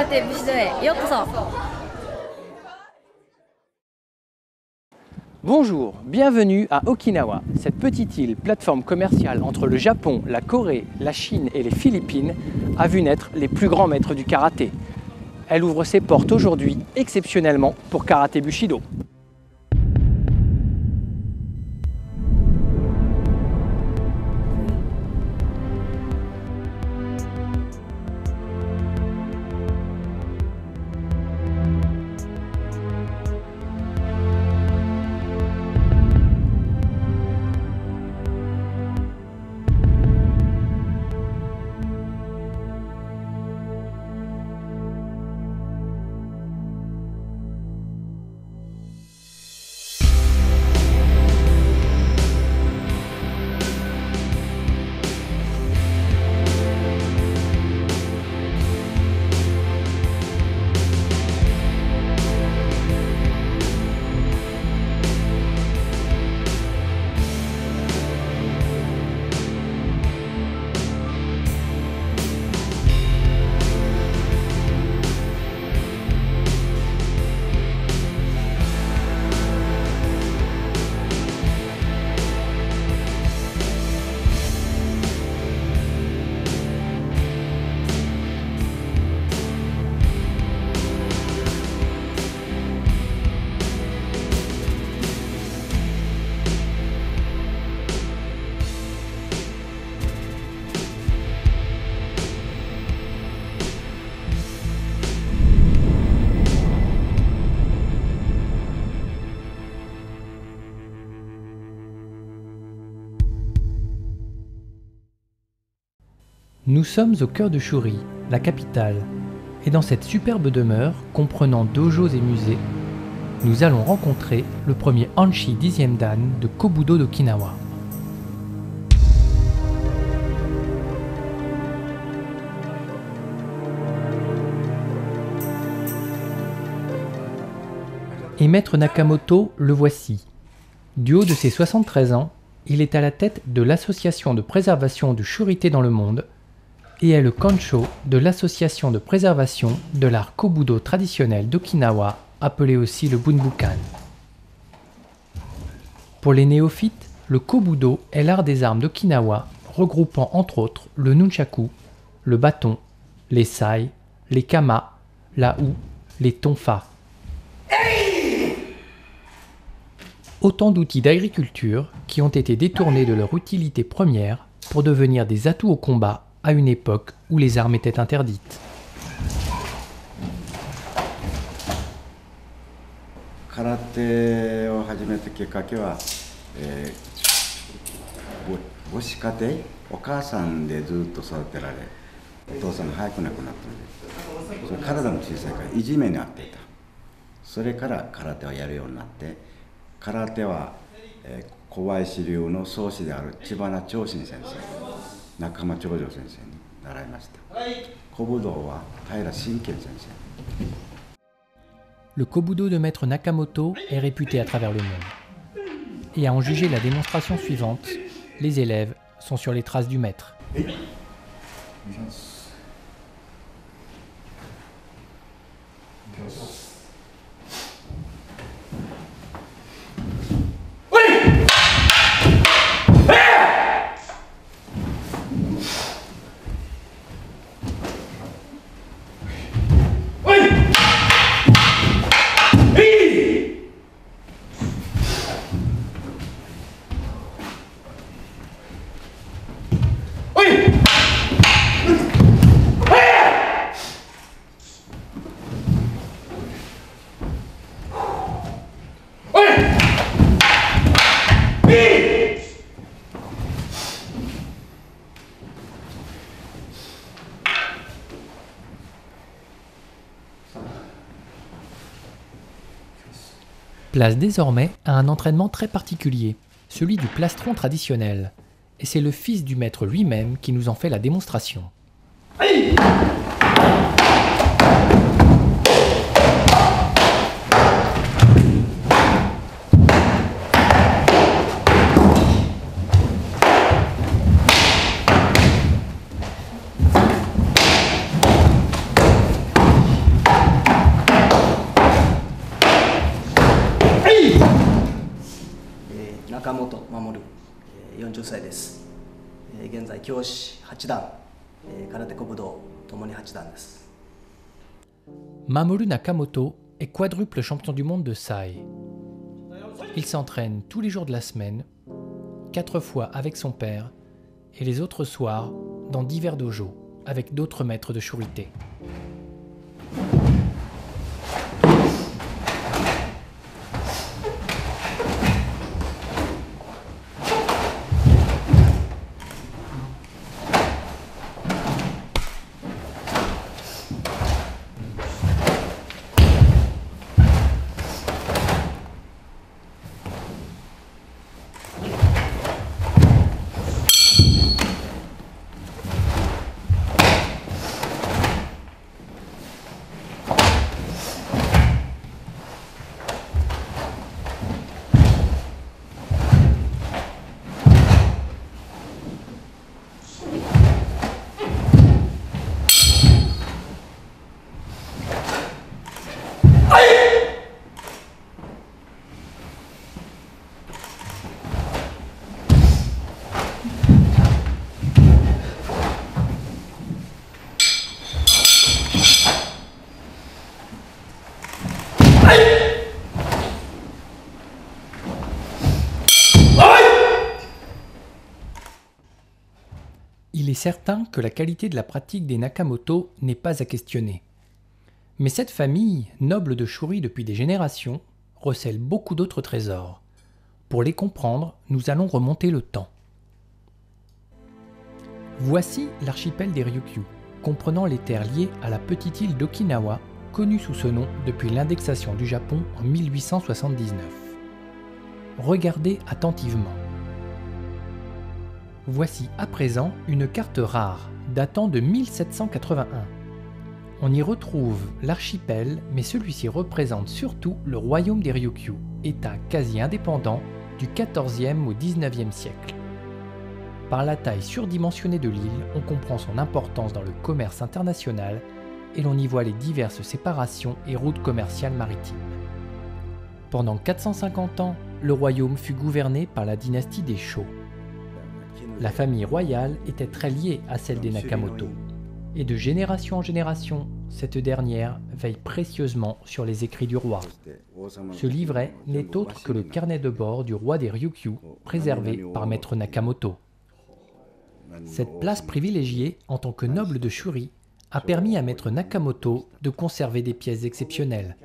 Karate Bushidoへようこそ。Bonjour, bienvenue à Okinawa. Cette petite île, plateforme commerciale entre le Japon, la Corée, la Chine et les Philippines, a vu naître les plus grands maîtres du karaté. Elle ouvre ses portes aujourd'hui exceptionnellement pour Karaté Bushido. Nous sommes au cœur de Shuri, la capitale, et dans cette superbe demeure, comprenant dojos et musées, nous allons rencontrer le premier Hanshi 10e dan de Kobudo d'Okinawa. Et Maître Nakamoto, le voici. Du haut de ses 73 ans, il est à la tête de l'association de préservation du Shurite dans le monde, et est le Kansho de l'association de préservation de l'art Kobudo traditionnel d'Okinawa, appelé aussi le Bunbukan. Pour les néophytes, le Kobudo est l'art des armes d'Okinawa, regroupant entre autres le nunchaku, le bâton, les sai, les kama, la houe, les tonfa. Autant d'outils d'agriculture qui ont été détournés de leur utilité première pour devenir des atouts au combat à une époque où les armes étaient interdites. Karaté を始めたきっかけは、母子家庭、お母さんでずっと育てられ、お父さんが早く亡くなったので、それ体も小さいからいじめにあっていた。それから空手をやるようになって、空手は、小林流の創始である知花長信先生、中浜長城先生に習いました。小武道は平真剣先生。Le Kobudo de Maître Nakamoto est réputé à travers le monde. Et à en juger la démonstration suivante, les élèves sont sur les traces du maître. Place désormais à un entraînement très particulier, celui du plastron traditionnel. Et c'est le fils du maître lui-même qui nous en fait la démonstration. 40歳です。現在教師8段、空手古武道ともに8段です。Mamoru Nakamoto est quadruple champion du monde de Sai. Il s'entraîne tous les jours de la semaine, 4 fois avec son père, et les autres soirs dans divers dojos avec d'autres maîtres de shurite. Il est certain que la qualité de la pratique des Nakamoto n'est pas à questionner. Mais cette famille, noble de Shuri depuis des générations, recèle beaucoup d'autres trésors. Pour les comprendre, nous allons remonter le temps. Voici l'archipel des Ryukyu, comprenant les terres liées à la petite île d'Okinawa, connue sous ce nom depuis l'indexation du Japon en 1879. Regardez attentivement. Voici à présent une carte rare, datant de 1781. On y retrouve l'archipel, mais celui-ci représente surtout le royaume des Ryukyu, état quasi indépendant du XIVe au XIXe siècle. Par la taille surdimensionnée de l'île, on comprend son importance dans le commerce international et l'on y voit les diverses séparations et routes commerciales maritimes. Pendant 450 ans, le royaume fut gouverné par la dynastie des Shō. La famille royale était très liée à celle des Nakamoto, et de génération en génération, cette dernière veille précieusement sur les écrits du roi. Ce livret n'est autre que le carnet de bord du roi des Ryukyu, préservé par maître Nakamoto. Cette place privilégiée en tant que noble de Shuri a permis à maître Nakamoto de conserver des pièces exceptionnelles.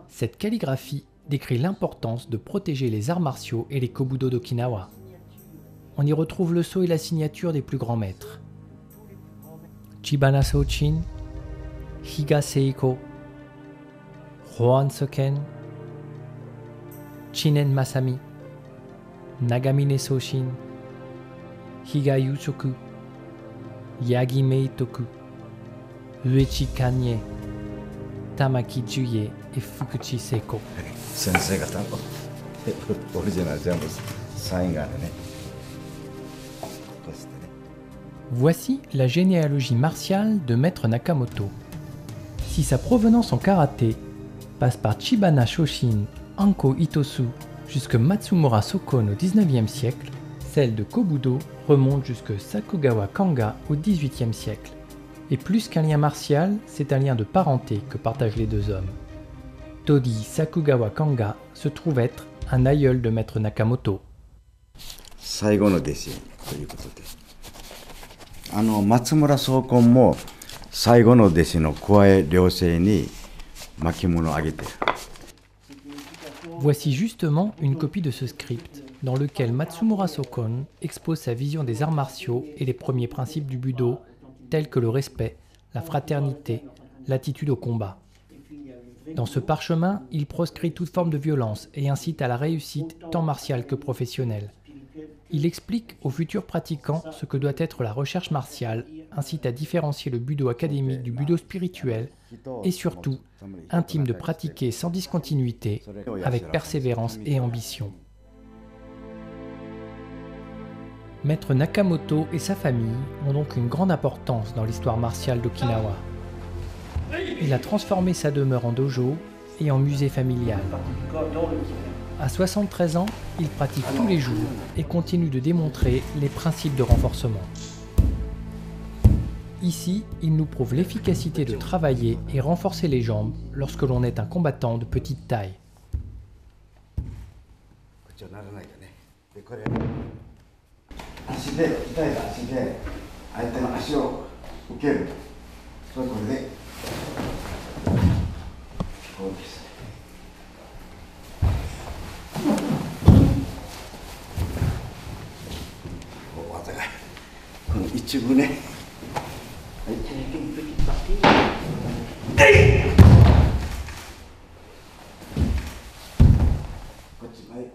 Cette calligraphie décrit l'importance de protéger les arts martiaux et les kobudo d'Okinawa. On y retrouve le sceau et la signature des plus grands maîtres. Chibana Sochin, Higa Seiko, Hoan Soken, Chinen Masami, Nagamine Soshin, Higa Yusoku, Yagi Meitoku, Uechi Kanye, Tamaki Juye et Fukuchi Seiko. Voici la généalogie martiale de maître Nakamoto. Si sa provenance en karaté passe par Chibana Shoshin, Anko Itosu jusque Matsumura Sokon au XIXe siècle, celle de Kobudo remonte jusque Sakugawa Kanga au XVIIIe siècle. Et plus qu'un lien martial, c'est un lien de parenté que partagent les deux hommes. Todi Sakugawa Kanga se trouve être un aïeul de maître Nakamoto. 最後の弟子ということで、松村宗根も最後の弟子の桑江良生に巻物をあげてる。Voici justement une copie de ce script, dans lequel Matsumura Sokon expose sa vision des arts martiaux et les premiers principes du Budo, tels que le respect, la fraternité, l'attitude au combat. Dans ce parchemin, il proscrit toute forme de violence et incite à la réussite tant martiale que professionnelle. Il explique aux futurs pratiquants ce que doit être la recherche martiale, incite à différencier le Budo académique du Budo spirituel et surtout, intime de pratiquer sans discontinuité, avec persévérance et ambition. Maître Nakamoto et sa famille ont donc une grande importance dans l'histoire martiale d'Okinawa. Il a transformé sa demeure en dojo et en musée familial. À 73 ans, il pratique tous les jours et continue de démontrer les principes de renforcement. Ici, il nous prouve l'efficacité de travailler et renforcer les jambes lorsque l'on est un combattant de petite taille. 足で鍛えた足で相手の足を受ける。それこれでこうです。技がこの一部ね。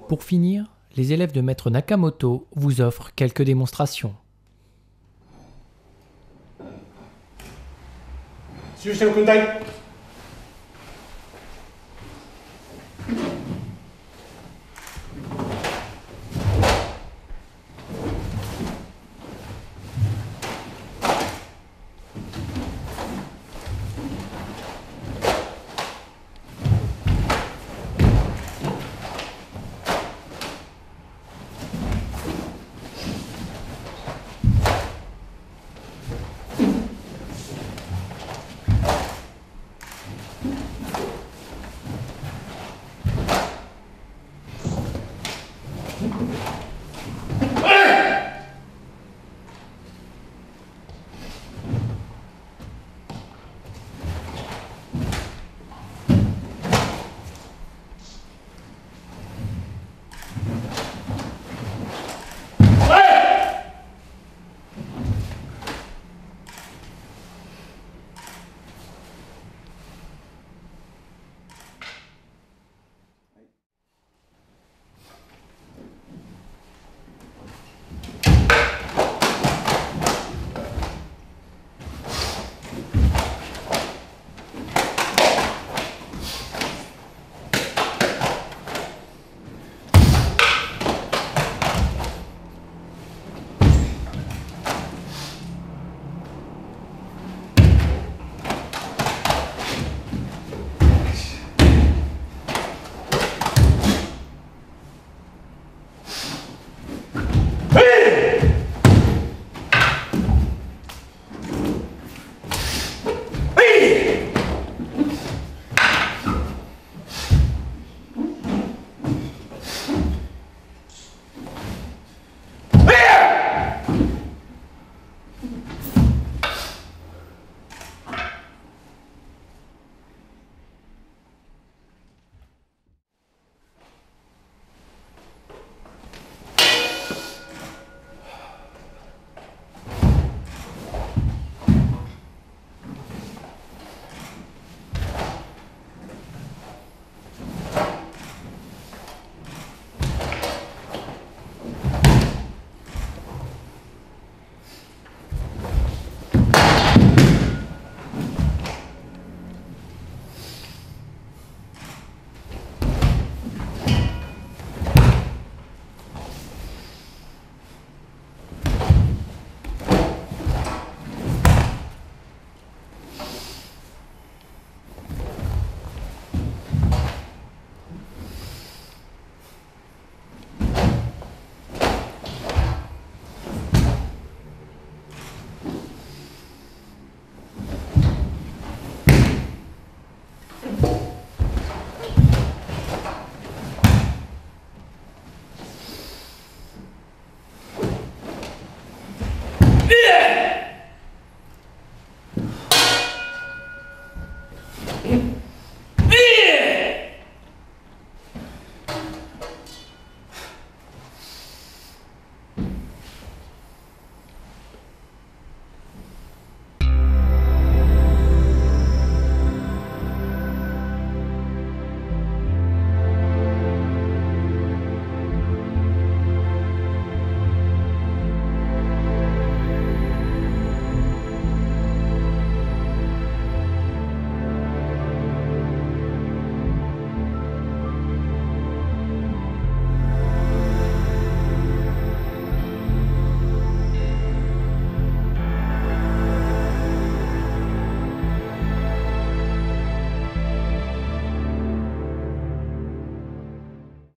Pour finir, les élèves de Maître Nakamoto vous offrent quelques démonstrations. 注射の訓隊。